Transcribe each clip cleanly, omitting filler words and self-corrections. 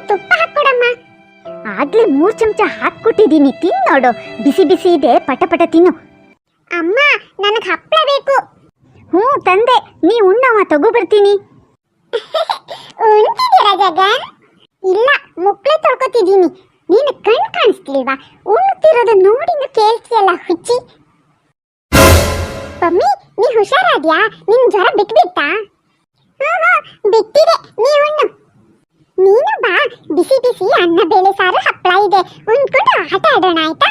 ತುಪ್ಪ ಹಾಕ್ಕೊಡಮ್ಮ. ಆಗ್ಲೇ 3 ಚಮಚ ಹಾಕ್ಕೊಟ್ಟಿದ್ದೀನಿ, ತಿನ್ ನೋಡು. ಬಿಸಿ ಬಿಸಿ ಇದೆ, ಪಟ ಪಟ ತಿನ್ನು. ಅಮ್ಮ, ನನಗೆ ಹಪ್ಪಳ ಬೇಕು. ಹ್ಞೂ ತಂದೆ, ನೀ ಉಣ್ಣವ, ತಗೋಬರ್ತೀನಿ. ಉಣ್ತಿದ್ದೀರಾ ಜಗನ್? ಇಲ್ಲ, ಮುಕ್ಳೆ ತೊಳ್ಕೊತಿದ್ದೀನಿ. ನೀನು ಕಣ್ ಕಾಣಿಸ್ತಿಲ್ವಾ? ಉಣ್ತಿರೋದು ನೋಡಿನ ಕೇಳ್ತಿಯಲ್ಲ ಹುಚ್ಚಿ. ಮಮ್ಮಿ, ನೀ ಹುಷಾರಾದ್ಯಾ? ನಿನ್ ಜ್ವರ ಬಿಟ್ಬಿಟ್ಟಾ? ಬಿಟ್ಟಿದೆ, ನೀ ಉಣ್ಣು. ನೀನು ಬಾ, ಬಿಸಿ ಬಿಸಿ ಅನ್ನ ಬೇಳೆ ಸಾರು ಹಪ್ಪಳ ಇದೆ, ಉಣ್ಕೊಂಡು ಆಟ ಆಡೋಣ ಆಯ್ತಾ?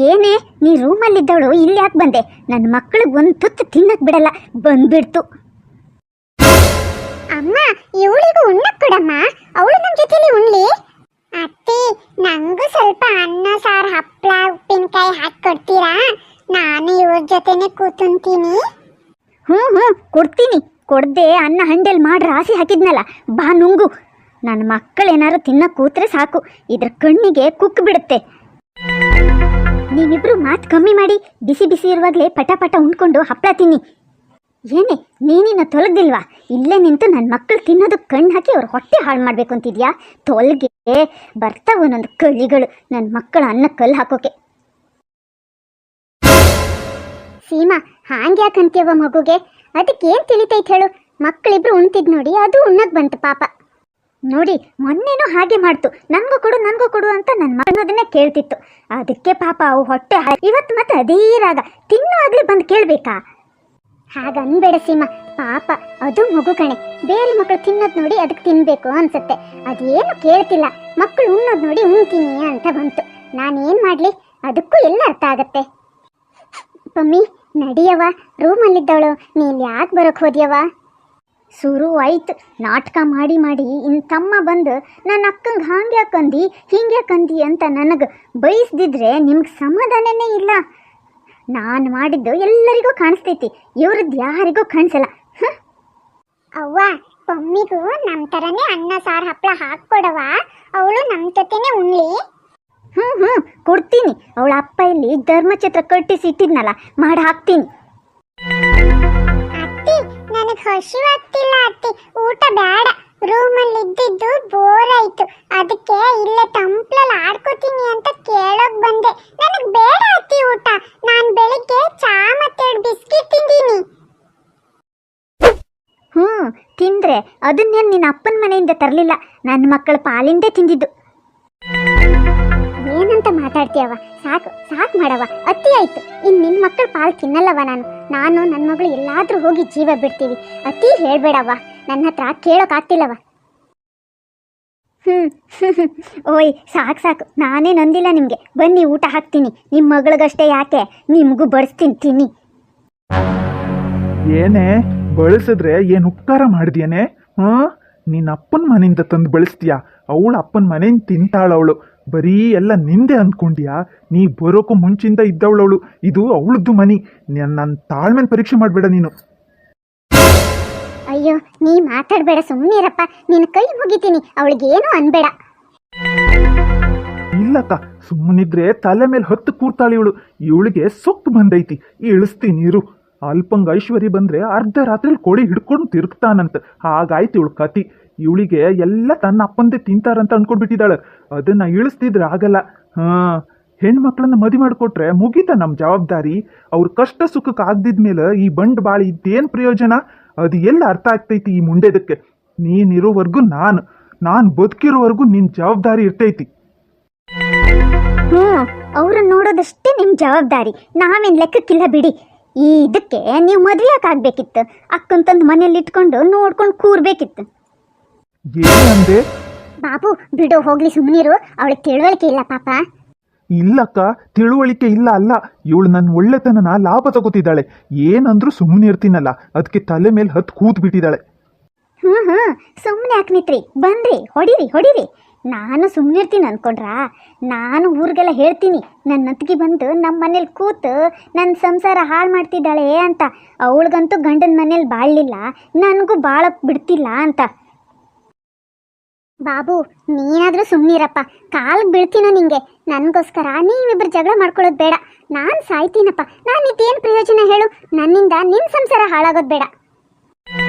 ಏನೇ, ನೀ ರೂಮಲ್ಲಿದ್ದವಳು ಇಲ್ಲಿ ಯಾಕೆ ಬಂದೆ? ನನ್ನ ಮಕ್ಕಳಿಗೆ ಒಂದು ತುತ್ತು ತಿನ್ನಕ್ ಬಿಡಲ್ಲ, ಬಂದ್ಬಿಡ್ತು. ಅಮ್ಮ, ಇವಳಿಗೂ ಉಣ್ಣಕ್ ಕೊಡಮ್ಮ, ಅವಳು ನಮ್ಮ ಜೊತೆಲಿ ಉಣ್ಲಿ. ಅತ್ತಿ, ನಂಗೂ ಸ್ವಲ್ಪ ಅನ್ನ ಸಾರು ಹಪ್ಪಳ ಉಪ್ಪಿನಕಾಯಿ ಹಾಕಿ ಕೊಡ್ತೀರಾ? ನಾನು ಇವ್ರ ಜೊತೆನೆ ಕೂತುಂತೀನಿ. ಹ್ಞೂ ಕೊಡ್ತೀನಿ. ಕೊಡ್ದೆ ಅನ್ನ ಹಂಡೆಲ್ ಮಾಡ್ರ ರಾಸಿ ಹಾಕಿದ್ನಲ್ಲ, ಬಾ ನುಂಗು. ನನ್ನ ಮಕ್ಕಳೇನಾರು ತಿನ್ನಕ್ ಕೂತ್ರೆ ಸಾಕು, ಇದ್ರ ಕಣ್ಣಿಗೆ ಕುಕ್ ಬಿಡುತ್ತೆ. ನೀವಿಬ್ರು ಮಾತು ಕಮ್ಮಿ ಮಾಡಿ, ಬಿಸಿ ಬಿಸಿ ಇರುವಾಗಲೇ ಪಟ ಪಟ ಉಣ್ಕೊಂಡು ಹಪ್ಪಳ ತಿನ್ನಿ. ಏನೇ, ನೀನಿನ್ನ ತೊಲಗ್ದಿಲ್ವಾ? ಇಲ್ಲೇ ನಿಂತು ನನ್ನ ಮಕ್ಕಳು ತಿನ್ನೋದಕ್ಕೆ ಕಣ್ಣು ಹಾಕಿ ಅವ್ರ ಹೊಟ್ಟೆ ಹಾಳು ಮಾಡಬೇಕು ಅಂತಿದ್ಯಾ? ತೊಲಗೆ ಬರ್ತಾವ ಒಂದೊಂದು ಕಳ್ಳಿಗಳು ನನ್ನ ಮಕ್ಕಳ ಅನ್ನ ಕಲ್ಲು ಹಾಕೋಕೆ. ಸೀಮಾ, ಹಾಂಗೆ ಯಾಕಂತೀಯವ ಮಗುಗೆ? ಅದಕ್ಕೇನು ತಿಳಿತೈತೆ ಹೇಳು? ಮಕ್ಕಳಿಬ್ರು ಉಣ್ತಿದ್ ನೋಡಿ, ಅದು ಉಣ್ಣಕ್ ಬಂತು ಪಾಪ. ನೋಡಿ, ಮೊನ್ನೆನೂ ಹಾಗೆ ಮಾಡ್ತು, ನನಗೂ ಕೊಡು ಅಂತ ನನ್ನ ಮಗನೋದನ್ನೇ ಕೇಳ್ತಿತ್ತು. ಅದಕ್ಕೆ ಪಾಪ ಅವು ಹೊಟ್ಟೆ ಇವತ್ತು ಮತ್ತೆ ಅದೇ ರಾಗ, ತಿನ್ನುವಾಗಲೇ ಬಂದು ಕೇಳಬೇಕಾ? ಹಾಗನ್ಬೇಡ ಸೀಮಾ, ಪಾಪ ಅದು ಮಗು ಕಣೆ. ಬೇರೆ ಮಕ್ಕಳು ತಿನ್ನೋದು ನೋಡಿ ಅದಕ್ಕೆ ತಿನ್ಬೇಕು ಅನ್ಸುತ್ತೆ. ಅದೇನು ಕೇಳ್ತಿಲ್ಲ, ಮಕ್ಕಳು ಉಣ್ಣೋದು ನೋಡಿ ಉಣ್ತೀನಿ ಅಂತ ಬಂತು. ನಾನೇನು ಮಾಡಲಿ? ಅದಕ್ಕೂ ಎಲ್ಲ ಅರ್ಥ ಆಗತ್ತೆ. ಮಮ್ಮಿ, ನಡಿಯವ, ರೂಮಲ್ಲಿದ್ದವಳು, ನೀನು ಯಾಕೆ ಬರೋಕ್ಕೆ ಹೋದ್ಯವ? ಶುರು ಆಯ್ತು ನಾಟಕ ಮಾಡಿ ಮಾಡಿ. ಇನ್ನು ತಮ್ಮ ಬಂದು ನನ್ನ ಅಕ್ಕಂಗೆ ಹಾಂಗೆ ಯಾಕಂದು ಹಿಂಗೆ ಯಾಕಂದು ಅಂತ ನನಗೆ ಬಯಸ್ದಿದ್ರೆ ನಿಮ್ಗೆ ಸಮಾಧಾನನೇ ಇಲ್ಲ. ನಾನು ಮಾಡಿದ್ದು ಎಲ್ಲರಿಗೂ ಕಾಣಿಸ್ತೈತಿ, ಇವ್ರದ್ದು ಯಾರಿಗೂ ಕಾಣಿಸಲ್ಲ. ಅವ್ವ, ಮಮ್ಮಿಗೂ ನಮ್ಮ ಥರನೇ ಅನ್ನ ಸಾರು ಹಪ್ಪಳ ಹಾಕ್ಕೊಡವ, ಅವಳು ನಮ್ಮ ಜೊತೆನೇ ಉಣ್ಲಿ. ಹ್ಞೂ ಕೊಡ್ತೀನಿ. ಅವಳ ಅಪ್ಪ ಇಲ್ಲಿ ಧರ್ಮಛತ್ರ ಕಟ್ಟಿಸಿ ಇಟ್ಟಿದ್ನಲ್ಲ, ಮಾಡಿ ಹಾಕ್ತೀನಿ. ಅತ್ತಿ, ನನಗೆ ಹಸಿವಾಗ್ತಿಲ್ಲ ಅತ್ತಿ, ಊಟ ಬೇಡ. ರೂಮಲ್ಲಿ ಇದ್ದಿದ್ದು ಬೋರ್ ಆಯ್ತು, ಅದಕ್ಕೆ ಇಲ್ಲೇ ತಂಪ್ಲಲ್ಲಿ ಆಡ್ಕೋತೀನಿ ಅಂತ ಕೇಳೋಕ್ ಬಂದೆ. ನನಗೆ ಬೇಡ ಅತ್ತಿ ಊಟ. ನಾನು ಬೆಳಿಗ್ಗೆ ಚಾ ಮತ್ತೆ 2 ಬಿಸ್ಕಿಟ್ ತಿಂದೀನಿ. ತಿಂದ್ರೆ ಅದನ್ನೇನು ನಿನ್ನ ಅಪ್ಪನ ಮನೆಯಿಂದ ತರಲಿಲ್ಲ, ನನ್ನ ಮಕ್ಕಳ ಪಾಲಿಂದೇ ತಿಂದಿದ್ದು. ಏನಂತ ಮಾತಾಡ್ತೀಯವ? ಸಾಕು ಸಾಕು ಮಾಡವ, ಅತಿ ಆಯ್ತು. ಇನ್ನು ನಿನ್ನ ಮಕ್ಕಳ ಪಾಲು ತಿನ್ನಲ್ಲವ. ನಾನು ನನ್ನ ಮಗಳು ಎಲ್ಲಾದ್ರೂ ಹೋಗಿ ಜೀವ ಬಿಡ್ತೀವಿ. ಅತಿ ಹೇಳ್ಬೇಡವ, ನನ್ನ ಹತ್ರ ಕೇಳೋಕ್ಕಾಗ್ತಿಲ್ಲವ. ಓಯ್ ಸಾಕು, ನಾನೇ ನಂದಿಲ್ಲ ನಿಮಗೆ. ಬನ್ನಿ ಊಟ ಹಾಕ್ತೀನಿ. ನಿಮ್ಮ ಮಗಳಿಗಷ್ಟೇ ಯಾಕೆ, ನಿಮಗೂ ಬಡಿಸ್ತೀನಿ, ತಿನ್ನಿ. ಏನೇ ಬಳಸಿದ್ರೆ ಏನು ಉಪಕಾರ ಮಾಡಿದ್ಯೇನೆ? ನಿನ್ನ ಅಪ್ಪನ ಮನೆಯಿಂದ ತಂದು ಬಳಸ್ತೀಯಾ? ಅವಳು ಅಪ್ಪನ ಮನೆಯಿಂದ ತಿಂತಾಳವಳು. ಬರೀ ಎಲ್ಲ ನಿಂದೆ ಅಂದ್ಕೊಂಡ್ಯಾ? ನೀ ಬರೋಕ್ಕೂ ಮುಂಚಿಂದ ಇದ್ದವಳವಳು. ಇದು ಅವಳದ್ದು ಮನೆ. ನನ್ನ ತಾಳ್ಮೆನ ಪರೀಕ್ಷೆ ಮಾಡಬೇಡ ನೀನು. ಅಯ್ಯೋ, ನೀ ಮಾತಾಡಬೇಡ, ಸುಮ್ಮನಿರಪ್ಪ. ನಿನ್ನ ಕೈ ಮುಗಿತೀನಿ, ಅವಳಿಗೇನು ಅನ್ಬೇಡ. ಇಲ್ಲಕ್ಕ, ಸುಮ್ಮನಿದ್ರೆ ತಲೆ ಮೇಲೆ ಹೊತ್ತು ಕೂರ್ತಾಳೆ ಇವಳು. ಇವಳಿಗೆ ಸೊಕ್ಕು ಬಂದೈತಿ, ಇಳಿಸ್ತೀನಿ ಇರು. ಅಲ್ಪಂಗ ಐಶ್ವರ್ಯ ಬಂದರೆ ಅರ್ಧ ರಾತ್ರಿಲಿ ಕೋಳಿ ಹಿಡ್ಕೊಂಡು ತಿರುಗ್ತಾನಂತ. ಹಾಗಾಯ್ತು ಇವಳು ಕತಿ. ಇವಳಿಗೆ ಎಲ್ಲ ತನ್ನ ಅಪ್ಪಂದೇ ತಿಂತಾರಂತ ಅಂದ್ಕೊಂಡ್ಬಿಟ್ಟಿದ್ದಾಳೆ. ಅದನ್ನು ಇಳಿಸ್ತಿದ್ರೆ ಆಗಲ್ಲ. ಹೆಣ್ಮಕ್ಳನ್ನ ಮದುವೆ ಮಾಡಿಕೊಟ್ರೆ ಮುಗೀತ ನಮ್ಮ ಜವಾಬ್ದಾರಿ. ಅವ್ರ ಕಷ್ಟ ಸುಖಕ್ಕೆ ಆಗದಿದ್ಮೇಲೆ ಈ ಬಂಡ್ ಬಾಳಿ ಇದ್ದೇನು ಪ್ರಯೋಜನ? ಅದು ಎಲ್ಲ ಅರ್ಥ ಆಗ್ತೈತಿ ಈ ಮುಂಡೆದಕ್ಕೆ. ನೀನಿರೋವರೆಗೂ ನಾನು ಬದುಕಿರೋವರೆಗೂ ನಿನ್ನ ಜವಾಬ್ದಾರಿ ಇರ್ತೈತಿ. ಅವ್ರನ್ನ ನೋಡೋದಷ್ಟೇ ನಿಮ್ಮ ಜವಾಬ್ದಾರಿ, ನಾವೇನು ಲೆಕ್ಕಕ್ಕಿಲ್ಲ ಬಿಡಿ. ಈ ಇದಕ್ಕೆ ನೀವು ಮದುವೆ ಯಾಕಾಗಬೇಕಿತ್ತು? ಅಕ್ಕಂತಂದು ಮನೇಲಿ ಇಟ್ಕೊಂಡು ನೋಡ್ಕೊಂಡು ಕೂರ್ಬೇಕಿತ್ತು. ಏನಂದೆ? ಬಾಬು, ಬಿಡು ಹೋಗ್ಲಿ, ಸುಮ್ಮನಿರು. ಅವಳಿಗೆ ತಿಳುವಳಿಕೆ ಇಲ್ಲ ಪಾಪ. ಇಲ್ಲಕ್ಕ, ತಿಳುವಳಿಕೆ ಇಲ್ಲ ಅಲ್ಲ, ಇವಳು ನನ್ನ ಒಳ್ಳೆತನನ ಲಾಭ ತಗೋತಿದ್ದಾಳೆ. ಏನಂದ್ರೂ ಸುಮ್ಮನೆ ಇರ್ತೀನಲ್ಲ, ಅದಕ್ಕೆ ತಲೆ ಮೇಲೆ ಹತ್ತು ಕೂತ್ ಬಿಟ್ಟಿದ್ದಾಳೆ. ಸುಮ್ಮನೆ ಯಾಕೆ ನಿತ್ರಿ? ಬನ್ರಿ, ಹೊಡಿರಿ. ನಾನು ಸುಮ್ಮನೆ ಇರ್ತೀನಿ ಅಂದ್ಕೊಂಡ್ರಾ? ನಾನು ಊರಿಗೆಲ್ಲ ಹೇಳ್ತೀನಿ, ನನ್ನ ಅತ್ತಿಗೆ ಬಂದು ನಮ್ಮ ಮನೇಲಿ ಕೂತು ನನ್ನ ಸಂಸಾರ ಹಾಳು ಮಾಡ್ತಿದ್ದಾಳೆ ಅಂತ. ಅವಳಿಗಂತೂ ಗಂಡನ ಮನೇಲಿ ಬಾಳಲಿಲ್ಲ, ನನಗೂ ಬಾಳಕ್ಕೆ ಬಿಡ್ತಿಲ್ಲ ಅಂತ. ಬಾಬು, ನೀನಾದರೂ ಸುಮ್ಮನಿರಪ್ಪ. ಕಾಲಿಗೆ ಬೀಳ್ತೀನೋ ನಿಂಗೆ. ನನಗೋಸ್ಕರ ನೀವಿಬ್ಬರು ಜಗಳ ಮಾಡ್ಕೊಳ್ಳೋದು ಬೇಡ. ನಾನು ಸಾಯ್ತೀನಪ್ಪ. ನಾನು ಇದೇನು ಪ್ರಯೋಜನ ಹೇಳು? ನನ್ನಿಂದ ನಿನ್ನ ಸಂಸಾರ ಹಾಳಾಗೋದು ಬೇಡ.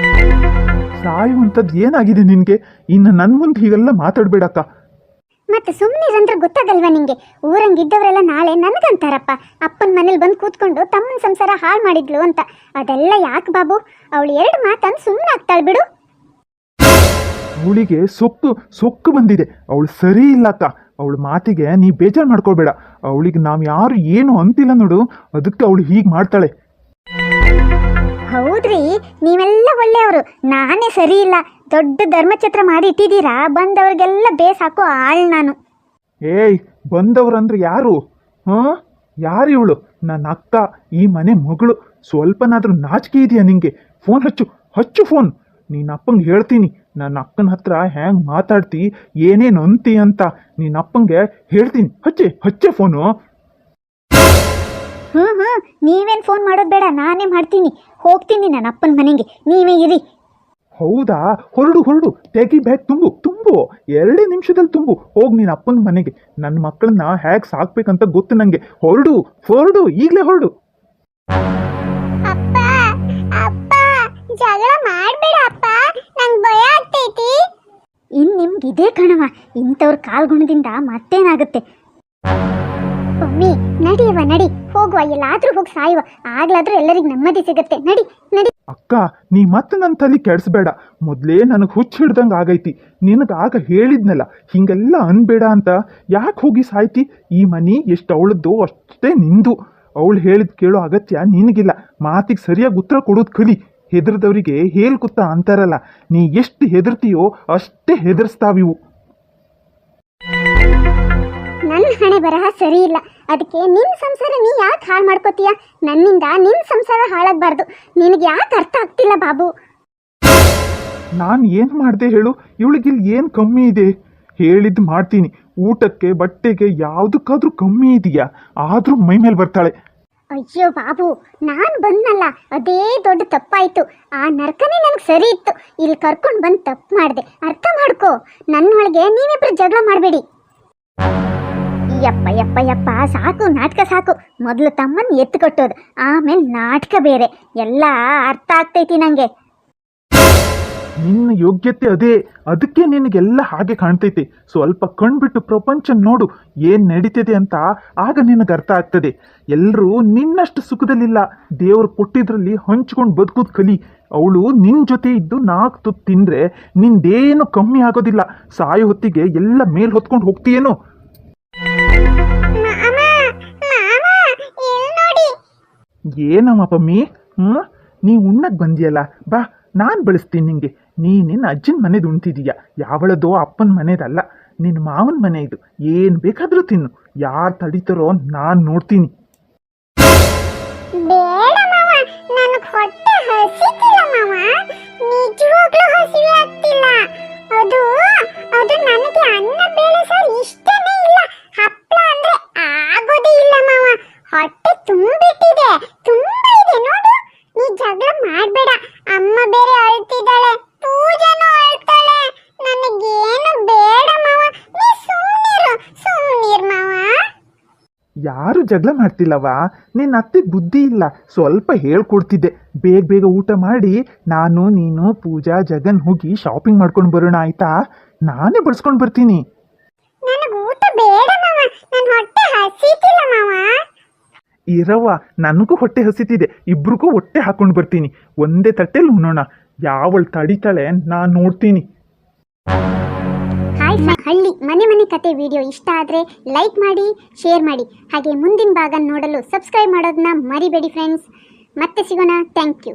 ಸಾಯುವಂಥದ್ದು ಏನಾಗಿದೆ ನಿನಗೆ? ಇನ್ನು ನನ್ನ ಮುಂದೆ ಹೀಗೆಲ್ಲ ಮಾತಾಡಬೇಡಕ್ಕ. ಮತ್ತೆ ಸುಮ್ಮನಿರಂದ್ರೆ ಗೊತ್ತಾಗಲ್ವಾ ನಿಂಗೆ? ಊರಂಗಿದ್ದವರೆಲ್ಲ ನಾಳೆ ನನಗಂತಾರಪ್ಪ, ಅಪ್ಪನ ಮನೇಲಿ ಬಂದು ಕೂತ್ಕೊಂಡು ತಮ್ಮನ ಸಂಸಾರ ಹಾಳು ಮಾಡಿದ್ಲು ಅಂತ. ಅದೆಲ್ಲ ಯಾಕೆ ಬಾಬು? ಅವಳು 2 ಮಾತನ್ನು ಸುಮ್ಮನೆ ಆಗ್ತಾಳೆ ಬಿಡು. ಅವಳಿಗೆ ಸೊಕ್ಕು ಬಂದಿದೆ. ಅವಳು ಸರಿ ಇಲ್ಲಕ್ಕ. ಅವಳ ಮಾತಿಗೆ ನೀ ಬೇಜಾರು ಮಾಡ್ಕೊಳ್ಬೇಡ. ಅವಳಿಗೆ ನಾವು ಯಾರು ಏನು ಅಂತಿಲ್ಲ ನೋಡು, ಅದಕ್ಕೆ ಅವಳು ಹೀಗೆ ಮಾಡ್ತಾಳೆ. ಹೌದ್ರಿ, ನೀವೆಲ್ಲ ಒಳ್ಳೆಯವರು, ನಾನೇ ಸರಿ ಇಲ್ಲ. ದೊಡ್ಡ ಧರ್ಮಛತ್ರ ಮಾಡಿ ಇಟ್ಟಿದ್ದೀರಾ, ಬಂದವ್ರಿಗೆಲ್ಲ ಬೇಸ್ ಹಾಕೋ ಆಳ್ ನಾನು. ಏಯ್, ಬಂದವ್ರಂದ್ರೆ ಯಾರು? ಹಾಂ, ಯಾರು ಇವಳು? ನನ್ನ ಅಕ್ಕ, ಈ ಮನೆ ಮಗಳು. ಸ್ವಲ್ಪನಾದ್ರೂ ನಾಚಿಕೆ ಇದೆಯಾ ನಿಂಗೆ? ಫೋನ್ ಹಚ್ಚು ಫೋನ್. ನೀನು ಅಪ್ಪಂಗೆ ಹೇಳ್ತೀನಿ ನನ್ನ ಅಕ್ಕನ ಹತ್ರ ಹ್ಯಾಂಗೆ ಮಾತಾಡ್ತಿ, ಏನೇನು ಅಂತಿ ಅಂತ. ನೀನು ಅಪ್ಪಂಗೆ ಹೇಳ್ತೀನಿ. ಹಚ್ಚೆ ಫೋನು. ಹ್ಞೂ ನೀವೇನು ಫೋನ್ ಮಾಡೋದು ಬೇಡ, ನಾನೇ ಮಾಡ್ತೀನಿ. ಹೋಗ್ತೀನಿ ನನ್ನ ಅಪ್ಪನ ಮನೆಗೆ, ನೀವೇ ಇರಿ. ಹೌದಾ? ಹೊರಡು. ತೆಗಿ ಬ್ಯಾಗ್ ತುಂಬು 2 ನಿಮಿಷದಲ್ಲಿ ತುಂಬು. ಹೋಗಿ ನೀನು ಅಪ್ಪನ ಮನೆಗೆ. ನನ್ನ ಮಕ್ಕಳನ್ನ ಹೇಗೆ ಸಾಕ್ಬೇಕಂತ ಗೊತ್ತು ನನಗೆ. ಹೊರಡು, ಈಗಲೇ ಹೊರಡು. ಅಪ್ಪ ಜಗಳ ಮಾಡಬೇಡ ಅಪ್ಪ, ನಂಗೆ ಭಯ ಆಗ್ತೈತಿ. ಇನ್ನು ನಿಮ್ಗೆ ಇದೇ ಕಣವ, ಇಂಥವ್ರ ಕಾಲ್ಗುಣದಿಂದ ಮತ್ತೇನಾಗುತ್ತೆ? ಮಮ್ಮಿ ನಡಿಯವ, ನಡಿ ಹೋಗುವ, ಎಲ್ಲಾದ್ರೂ ಹೋಗಿ ಸಾಯುವ, ಆಗ್ಲಾದ್ರೂ ಎಲ್ಲರಿಗೂ ನೆಮ್ಮದಿ ಸಿಗುತ್ತೆ. ನಡಿ. ಅಕ್ಕ, ನೀ ಮತ್ತೆ ನನ್ನ ತಲೆ ಕೆಡಿಸ್ಬೇಡ. ಮೊದಲೇ ನನಗೆ ಹುಚ್ಚು ಹಿಡ್ದಂಗೆ ಆಗೈತಿ. ನಿನಗೆ ಆಗ ಹೇಳಿದ್ನಲ್ಲ ಹಿಂಗೆಲ್ಲ ಅನ್ಬೇಡ ಅಂತ. ಯಾಕೆ ಹೋಗಿ ಸಾಯ್ತಿ? ಈ ಮನೆ ಎಷ್ಟು ಅವಳದ್ದು ಅಷ್ಟೇ ನಿಂದು. ಅವಳು ಹೇಳಿದ್ ಕೇಳೋ ಅಗತ್ಯ ನಿನಗಿಲ್ಲ. ಮಾತಿಗೆ ಸರಿಯಾಗಿ ಉತ್ತರ ಕೊಡೋದು ಕಲಿ. ಹೆದರ್ದವರಿಗೆ ಹೇಳ್ಕುತ್ತ ಅಂತಾರಲ್ಲ, ನೀ ಎಷ್ಟು ಹೆದರ್ತೀಯೋ ಅಷ್ಟೇ ಹೆದರ್ಸ್ತಾವಿವು. ನನ್ನ ಹಣೆ ಬರಹ ಸರಿ ಇಲ್ಲ, ಅದಕ್ಕೆ ನಿನ್ನ ಸಂಸಾರ ನೀ ಯಾಕೆ ಹಾಳು ಮಾಡ್ಕೋತೀಯ? ನನ್ನಿಂದ ನಿನ್ನ ಸಂಸಾರ ಹಾಳಾಗಬಾರ್ದು. ನಿನಗೆ ಯಾಕೆ ಅರ್ಥ ಆಗ್ತಿಲ್ಲ ಬಾಬು? ನಾನು ಏನು ಮಾಡಿದೆ ಹೇಳು? ಇವಳಿಗಿಲ್ಲಿ ಏನು ಕಮ್ಮಿ ಇದೆ? ಹೇಳಿದ್ದು ಮಾಡ್ತೀನಿ. ಊಟಕ್ಕೆ ಬಟ್ಟೆಗೆ ಯಾವುದಕ್ಕಾದ್ರೂ ಕಮ್ಮಿ ಇದೆಯಾ? ಆದರೂ ಮೈ ಮೇಲೆ ಬರ್ತಾಳೆ. ಅಯ್ಯೋ ಬಾಬು, ನಾನು ಬಂದ್ನಲ್ಲ ಅದೇ ದೊಡ್ಡ ತಪ್ಪಾಯಿತು. ಆ ನರ್ಕನೇ ನನಗೆ ಸರಿ ಇತ್ತು. ಇಲ್ಲಿ ಕರ್ಕೊಂಡು ಬಂದು ತಪ್ಪು ಮಾಡಿದೆ, ಅರ್ಥ ಮಾಡ್ಕೋ. ನನ್ನೊಳಗೆ ನೀವಿಬ್ರು ಜಗಳ ಮಾಡಬೇಡಿ. ಯಪ್ಪ ಸಾಕು, ನಾಟಕ ಸಾಕು. ಮೊದಲು ತಮ್ಮನ್ನು ಎತ್ತು ಕಟ್ಟೋದು, ಆಮೇಲೆ ನಾಟಕ ಬೇರೆ. ಎಲ್ಲ ಅರ್ಥ ಆಗ್ತೈತಿ ನನಗೆ. ನಿನ್ನ ಯೋಗ್ಯತೆ ಅದೇ, ಅದಕ್ಕೆ ನಿನಗೆಲ್ಲ ಹಾಗೆ ಕಾಣ್ತೈತೆ. ಸ್ವಲ್ಪ ಕಣ್ಬಿಟ್ಟು ಪ್ರಪಂಚ ನೋಡು ಏನು ನಡೀತಿದೆ ಅಂತ, ಆಗ ನಿನಗೆ ಅರ್ಥ ಆಗ್ತದೆ. ಎಲ್ಲರೂ ನಿನ್ನಷ್ಟು ಸುಖದಲ್ಲಿಲ್ಲ. ದೇವರು ಕೊಟ್ಟಿದ್ರಲ್ಲಿ ಹಂಚ್ಕೊಂಡು ಬದುಕೋದು ಕಲಿ. ಅವಳು ನಿನ್ನ ಜೊತೆ ಇದ್ದು 4 ತುತ್ತು ತಿಂದರೆ ನಿಂದೇನು ಕಮ್ಮಿ ಆಗೋದಿಲ್ಲ. ಸಾಯೋ ಹೊತ್ತಿಗೆ ಎಲ್ಲ ಮೇಲ್ ಹೊತ್ಕೊಂಡು ಹೋಗ್ತೀಯೇನೋ. ಏನಮ್ಮ ಪಮ್ಮಿ? ನೀ ಉಣ್ಣಕ್ಕೆ ಬಂದಿಯಲ್ಲ, ಬಾ ನಾನು ಬೆಳೆಸ್ತೀನಿ ನಿಂಗೆ. ನಿನ್ನ ಅಜ್ಜನ ಮನೆದು ಉಣ್ತಿದೀಯ, ಯಾವಳದೋ ಅಪ್ಪನ ಮನೆದಲ್ಲ, ನಿನ್ನ ಮಾವನ ಮನೆ ಇದು. ಏನು ಬೇಕಾದರೂ ತಿನ್ನು, ಯಾರು ತಡೀತಾರೋ ನಾನು ನೋಡ್ತೀನಿ. ಬೇಡ ಮಾವ, ನನಗೆ ಹೊಟ್ಟೆ ಹಸಿತಿಲ್ಲ ಮಾವ, ನಿಜವಾಗ್ಲೂ ಹಸಿವೆ ಆಗ್ತಿಲ್ಲ. ಅದು ನನಗೆ ಅನ್ನ ಬೇಳೆ ಸಾರು ಇಷ್ಟನೇ ಇಲ್ಲ. ಹಪ್ಪಳ ಅಂದ್ರೆ ಆಗೋದೇ ಇಲ್ಲ ಮಾವ. ಹೊಟ್ಟೆ ತುಂಬಿಟ್ಟಿದೆ, ತುಂಬಾ ಇದೆ ನೋಡು. ನೀ ಜಗಳ ಮಾಡಬೇಡ. ಅಮ್ಮ ಬೇರೆ ಅಳ್ತಿದ್ದಾಳೆ, ಪೂಜಾನು ಅಳ್ತಾಳೆ. ನನಗೇನು ಬೇಡ ಮಾವ, ನೀ ಸುಮ್ಮನಿರು ಮಾವ. ಯಾರು ಜಗಳ ಮಾಡ್ತಿಲ್ಲವಾ? ನಿನ್ನ ಅತ್ತೆಗೆ ಬುದ್ಧಿ ಇಲ್ಲ. ಸ್ವಲ್ಪ ಹೇಳ್ಕೊಡ್ತಿದ್ದೆ, ಬೇಗ ಊಟ ಮಾಡಿ ನಾನು ನೀನು ಪೂಜಾ ಜಗನ್ ಹೋಗಿ ಶಾಪಿಂಗ್ ಮಾಡ್ಕೊಂಡು ಬರೋಣ, ಆಯ್ತಾ? ನಾನೇ ಬಡ್ಸ್ಕೊಂಡು ಬರ್ತೀನಿ. ನನಗೆ ಊಟ ಬೇಡ ಮಾವ, ನನ್ನ ಹೊಟ್ಟೆ ಹಸಿತಿಲ್ಲ ಮಾವ. ಇರವ್ವ, ನನಗೂ ಹೊಟ್ಟೆ ಹಸಿತಿದೆ. ಇಬ್ರಿಗೂ ಹೊಟ್ಟೆ ಹಾಕೊಂಡು ಬರ್ತೀನಿ. ಒಂದೇ ತಟ್ಟೆಲಿ ಉಣ್ಣೋಣ. ಯಾವಳು ತಡಿತಾಳೆ ನಾನು ನೋಡ್ತೀನಿ. ಹಾಯ್ ಹಳ್ಳಿ ಮನೆ ಕತೆ ವಿಡಿಯೋ ಇಷ್ಟ ಆದರೆ ಲೈಕ್ ಮಾಡಿ, ಶೇರ್ ಮಾಡಿ. ಹಾಗೆ ಮುಂದಿನ ಭಾಗ ನೋಡಲು ಸಬ್ಸ್ಕ್ರೈಬ್ ಮಾಡೋದನ್ನ ಮರಿಬೇಡಿ ಫ್ರೆಂಡ್ಸ್. ಮತ್ತೆ ಸಿಗೋಣ. Thank you.